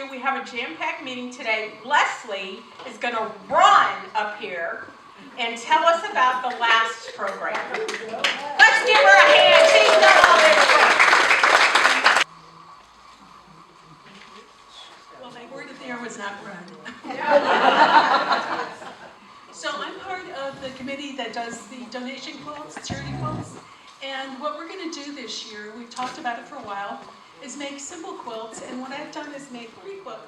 We have a jam-packed meeting today. Leslie is going to run up here and tell us about the last program. Let's give her a hand. She's done all this work. Well, my word of there was not run. So I'm part of the committee that does the donation quilts, charity quilts. And what we're going to do this year, we've talked about it for a while, is make simple quilts. And what I've done is make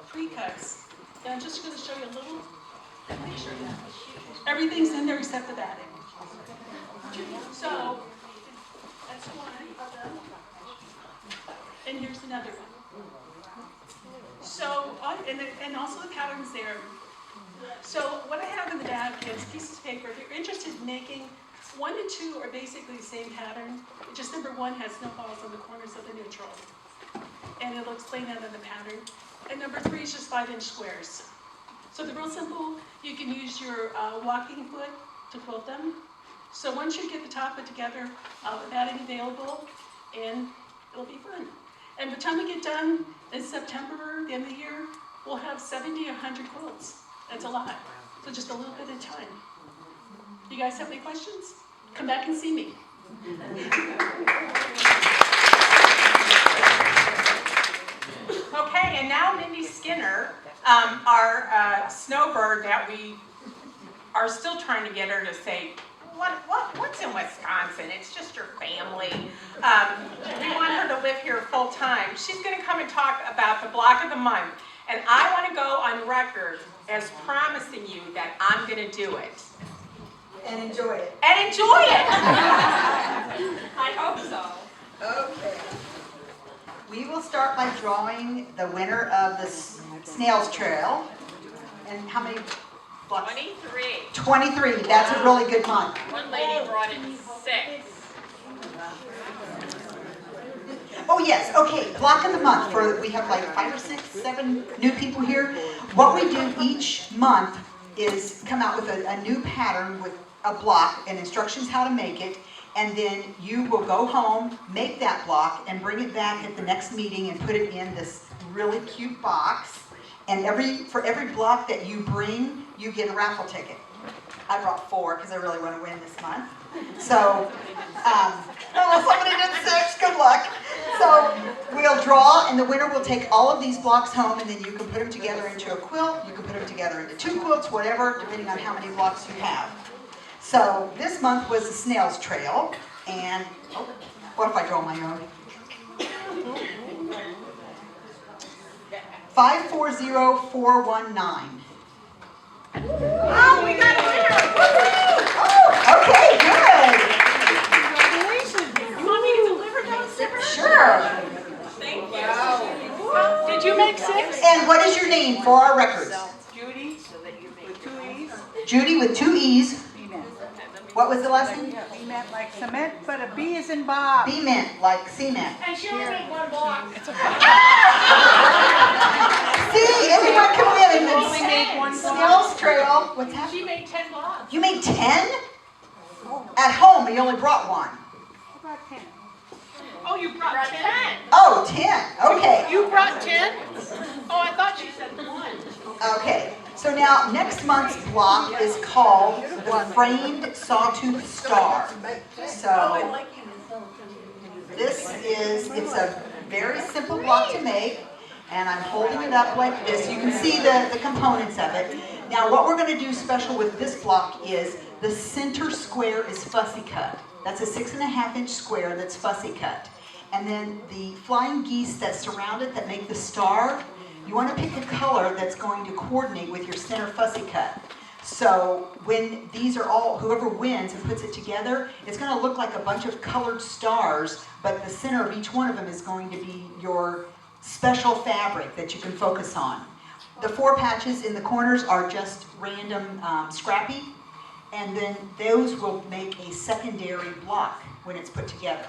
pre-cuts. And I'm just going to show you a little picture of that. Everything's in there except the batting. So that's one of them. And here's another one. So, and also the pattern's there. So what I have in the back is pieces of paper. If you're interested in making 1 to 2 are basically the same pattern. Just number 1 has snowballs on the corners of the neutral. And it'll explain that in the pattern. And number 3 is just 5-inch squares. So they're real simple. You can use your walking foot to quilt them. So once you get the top put together, the batting available, and it'll be fun. And by the time we get done in September, the end of the year, we'll have 70 or 100 quilts. That's a lot. So just a little bit of time. You guys have any questions? Come back and see me. Okay, and now Mindy Skinner, our snowbird that we are still trying to get her to say, what's in Wisconsin? It's just your family. We want her to live here full time. She's going to come and talk about the block of the month. And I want to go on record as promising you that I'm going to do it. And enjoy it. And enjoy it! I hope so. Okay. We will start by drawing the winner of the Snails Trail. And how many blocks? 23. 23. That's a really good month. One lady brought in 6. Oh yes, okay, block of the month. We have like 5 or 6, 7 new people here. What we do each month is come out with a new pattern with a block and instructions how to make it, and then you will go home, make that block, and bring it back at the next meeting and put it in this really cute box. And for every block that you bring, you get a raffle ticket. I brought 4 because I really want to win this month. So, somebody did 6, good luck. So we'll draw, and the winner will take all of these blocks home, and then you can put them together into a quilt. You can put them together into 2 quilts, whatever, depending on how many blocks you have. So this month was the Snails Trail, and what if I draw my own? 540419. Oh, we got a winner! Oh, okay, good. Congratulations! You want me to deliver those? Sure. Thank you. Did you make 6? And what is your name for our records? Judy, with 2 E's. Judy with 2 E's. B-Mint. What was the last name? B-Mint like cement, but a B is in Bob. B-Mint, like cement. And she only made 1 block. See, anyone can win. And Only made 1 block. Snails Trail. What's that? She made 10 blocks. You made 10? At home, you only brought 1. How about 10? Oh, you brought 10. Oh, 10. Okay. You brought 10? Oh, I thought you said 1. Okay. So now, next month's block is called the Framed Sawtooth Star. So, it's a very simple block to make, and I'm holding it up like this. You can see the components of it. Now, what we're going to do special with this block is the center square is fussy cut. That's a 6.5-inch square that's fussy cut. And then the flying geese that surround it that make the star, you want to pick a color that's going to coordinate with your center fussy cut. So when these are all, whoever wins and puts it together, it's going to look like a bunch of colored stars, but the center of each one of them is going to be your special fabric that you can focus on. The 4 patches in the corners are just random scrappy, and then those will make a secondary block when it's put together.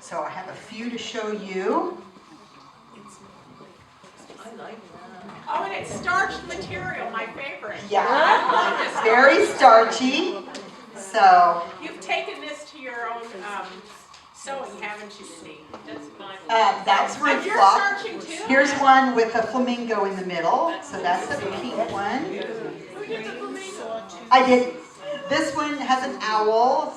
So I have a few to show you. Oh, and it's starched material, my favorite. Yeah, it's very starchy. So You've taken this to your own sewing, haven't you, Mindy? That's fine. That's If roof you're block. searching too. Here's one with a flamingo in the middle, so that's the pink one. Who did the flamingo? I did, this one has an owl,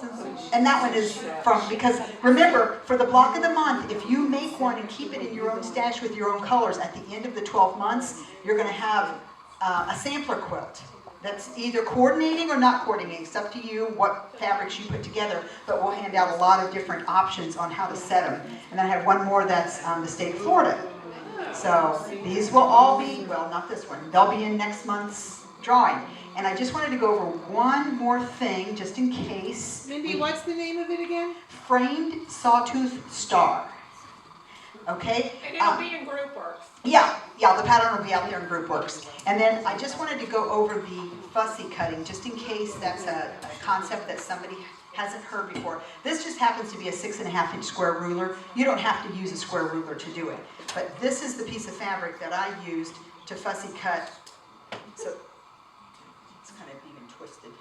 and that one is from, because remember, for the block of the month, if you make one and keep it in your own stash with your own colors, at the end of the 12 months, you're gonna have a sampler quilt. That's either coordinating or not coordinating. It's up to you what fabrics you put together, but we'll hand out a lot of different options on how to set them. And then I have one more that's the state of Florida. So these will all be, well, not this one, they'll be in next month's drawing. And I just wanted to go over one more thing, just in case. Mindy, what's the name of it again? Framed Sawtooth Star. Okay? And it'll be in group works. Yeah, the pattern will be out there in Group Works. And then I just wanted to go over the fussy cutting, just in case that's a concept that somebody hasn't heard before. This just happens to be a 6.5 inch square ruler. You don't have to use a square ruler to do it. But this is the piece of fabric that I used to fussy cut. So it's kind of even twisted.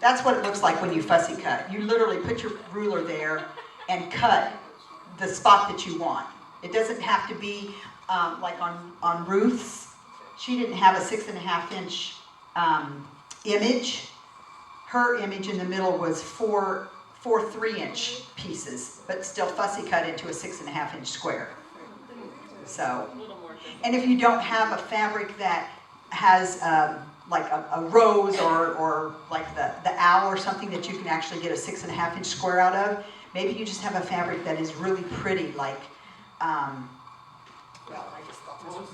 That's what it looks like when you fussy cut. You literally put your ruler there and cut the spot that you want. It doesn't have to be like on Ruth's. She didn't have a 6.5 inch image. Her image in the middle was four 3-inch pieces, but still fussy cut into a 6.5 inch square. So, and if you don't have a fabric that has like a rose or like the owl or something that you can actually get a 6.5 inch square out of, maybe you just have a fabric that is really pretty, like, well, I just thought this was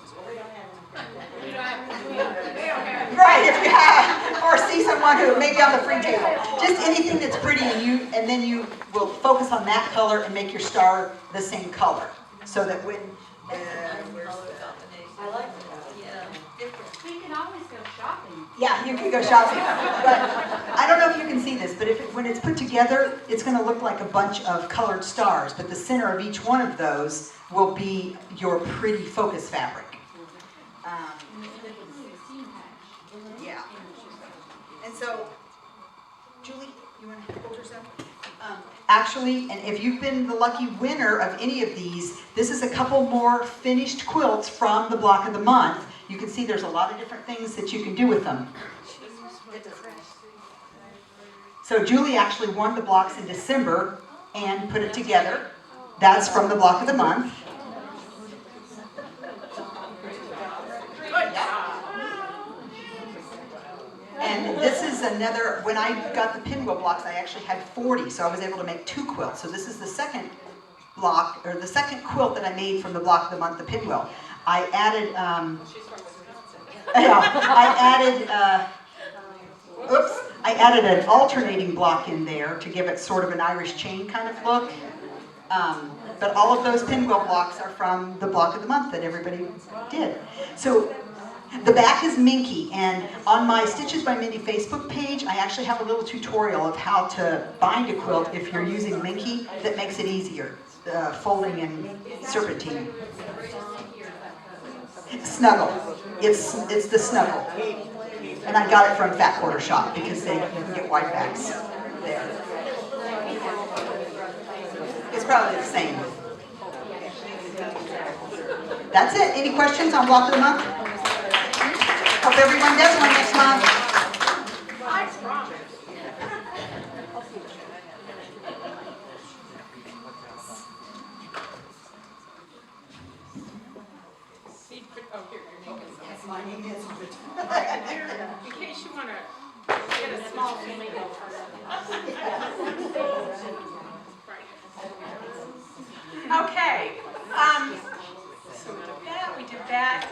right, if you have, or see someone who, maybe on the free table, just anything that's pretty, and then you will focus on that color and make your star the same color, so that when, I like that. Yeah. We can always go shopping. yeah, you can go shopping, but I don't know if you can see this, but when it's put together, it's going to look like a bunch of colored stars, but the center of each one of those will be your pretty focus fabric. Yeah. And so, Julie, you want to hold yourself? Actually, and if you've been the lucky winner of any of these, this is a couple more finished quilts from the block of the month. You can see there's a lot of different things that you can do with them. So Julie actually won the blocks in December and put it together. That's from the block of the month. And this is another, when I got the pinwheel blocks, I actually had 40, so I was able to make 2 quilts. So this is the second block, or the second quilt that I made from the block of the month, the pinwheel. I added, I added an alternating block in there to give it sort of an Irish chain kind of look. But all of those pinwheel blocks are from the block of the month that everybody did. So the back is Minky, and on my Stitches by Mindy Facebook page, I actually have a little tutorial of how to bind a quilt if you're using Minky that makes it easier, folding and serpentine. Snuggle. It's the Snuggle. And I got it from Fat Quarter Shop because you can get wide backs there. It's probably the same. That's it. Any questions on block of the month? Hope everyone does one next month. I promise. Oh, here, your name is. Yes, my name is. In case you want to get a small flamingo. Okay. So we did that.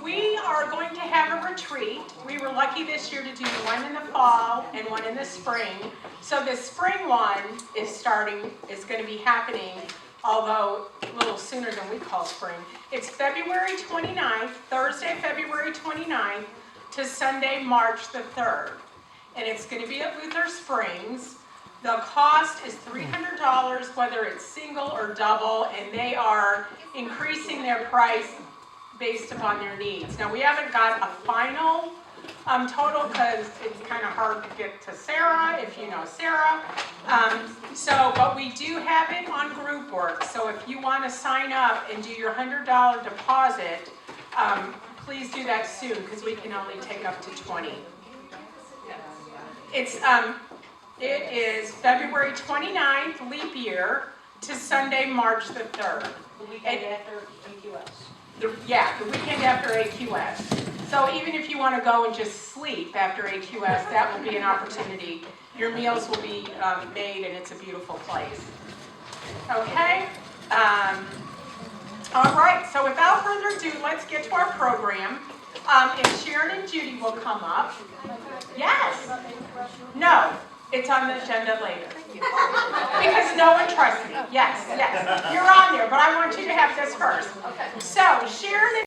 We are going to have a retreat. We were lucky this year to do one in the fall and one in the spring. So the spring one is going to be happening, although a little sooner than we call spring. It's February 29th, Thursday, February 29th to Sunday, March the 3rd. And it's going to be at Luther Springs. The cost is $300, whether it's single or double, and they are increasing their price based upon their needs. Now, we haven't got a final total, because it's kind of hard to get to Sarah, if you know Sarah. But we do have it on group work, so if you want to sign up and do your $100 deposit, please do that soon, because we can only take up to 20. It is February 29th, leap year, to Sunday, March the 3rd. The weekend after AQS. Yeah, the weekend after AQS. So even if you want to go and just sleep after AQS, that will be an opportunity. Your meals will be made, and it's a beautiful place. Okay? All right, so without further ado, let's get to our program. If Sharon and Judy will come up. Yes. No, it's on the agenda later. Because no one trusts me. Yes, yes. You're on there, but I want you to have this first. So Sharon and